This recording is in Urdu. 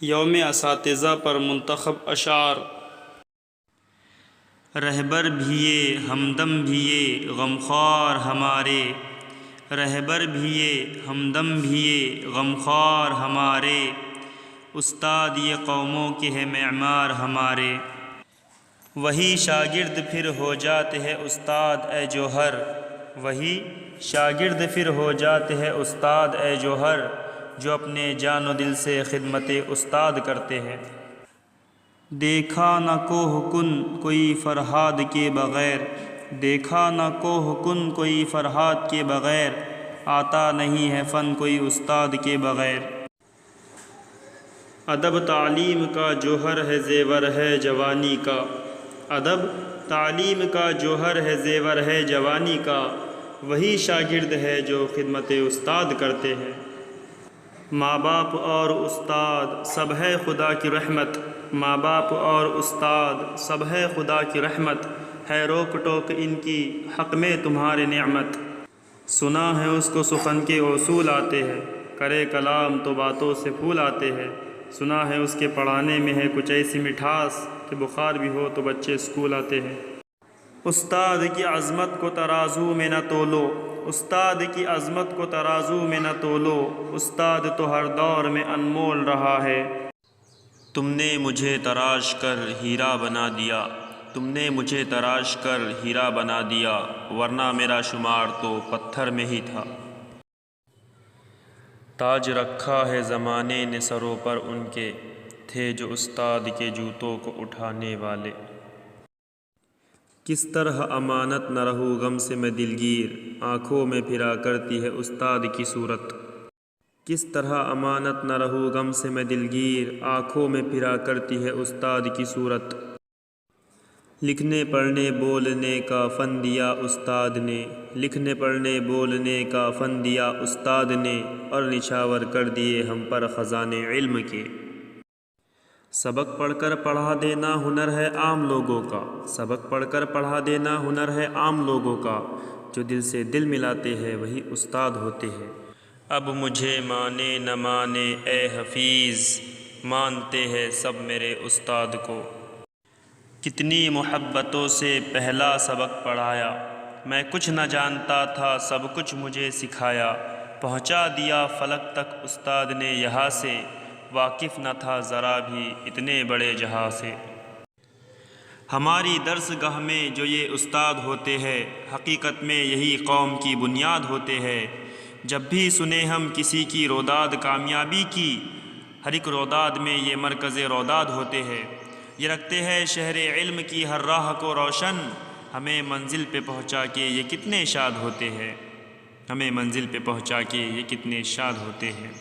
یوم اساتذہ پر منتخب اشعار۔ رہبر بھیے ہمدم بھیے غمخوار ہمارے، رہبر بھیے ہمدم بھیے غمخوار ہمارے، استاد یہ قوموں کے ہے معمار ہمارے۔ وہی شاگرد پھر ہو جاتے ہیں استاد اے جوہر، وہی شاگرد پھر ہو جاتے ہیں استاد اے جوہر، جو اپنے جان و دل سے خدمت استاد کرتے ہیں۔ دیکھا نہ کوہ کن کوئی فرہاد کے بغیر، دیکھا نہ کوہ کن کوئی فرہاد کے بغیر، آتا نہیں ہے فن کوئی استاد کے بغیر۔ ادب تعلیم کا جوہر ہے زیور ہے جوانی کا، ادب تعلیم کا جوہر ہے زیور ہے جوانی کا، وہی شاگرد ہے جو خدمت استاد کرتے ہیں۔ ماں باپ اور استاد سب ہے خدا کی رحمت، ماں باپ اور استاد سب ہے خدا کی رحمت، ہے روک ٹوک ان کی حق میں تمہارے نعمت۔ سنا ہے اس کو سخن کے اصول آتے ہیں، کرے کلام تو باتوں سے پھول آتے ہیں، سنا ہے اس کے پڑھانے میں ہے کچھ ایسی مٹھاس کہ بخار بھی ہو تو بچے اسکول آتے ہیں۔ استاد کی عظمت کو ترازو میں نہ تولو، استاد کی عظمت کو ترازو میں نہ تولو، استاد تو ہر دور میں انمول رہا ہے۔ تم نے مجھے تراش کر ہیرا بنا دیا، تم نے مجھے تراش کر ہیرا بنا دیا، ورنہ میرا شمار تو پتھر میں ہی تھا۔ تاج رکھا ہے زمانے نے سروں پر ان کے، تھے جو استاد کے جوتوں کو اٹھانے والے۔ کس طرح امانت نہ رہوں غم سے میں دلگیر، آنکھوں میں پھرا کرتی ہے استاد کی صورت۔ کس طرح امانت نہ رہوں غم سے میں دلگیر، آنکھوں میں پھرا کرتی ہے استاد کی صورت۔ لکھنے پڑھنے بولنے کا فن دیا استاد نے، لکھنے پڑھنے بولنے کا فن دیا استاد نے، اور نچھاور کر دیے ہم پر خزانے علم کے۔ سبق پڑھ کر پڑھا دینا ہنر ہے عام لوگوں کا، سبق پڑھ کر پڑھا دینا ہنر ہے عام لوگوں کا، جو دل سے دل ملاتے ہیں وہی استاد ہوتے ہیں۔ اب مجھے مانے نہ مانے اے حفیظ، مانتے ہیں سب میرے استاد کو۔ کتنی محبتوں سے پہلا سبق پڑھایا، میں کچھ نہ جانتا تھا سب کچھ مجھے سکھایا، پہنچا دیا فلک تک استاد نے یہاں سے، واقف نہ تھا ذرا بھی اتنے بڑے جہاں سے۔ ہماری درس گاہ میں جو یہ استاد ہوتے ہیں، حقیقت میں یہی قوم کی بنیاد ہوتے ہیں۔ جب بھی سنیں ہم کسی کی روداد کامیابی کی، ہر ایک روداد میں یہ مرکز روداد ہوتے ہیں۔ یہ رکھتے ہیں شہر علم کی ہر راہ کو روشن، ہمیں منزل پہ پہنچا کے یہ کتنے شاد ہوتے ہیں، ہمیں منزل پہ پہنچا کے یہ کتنے شاد ہوتے ہیں۔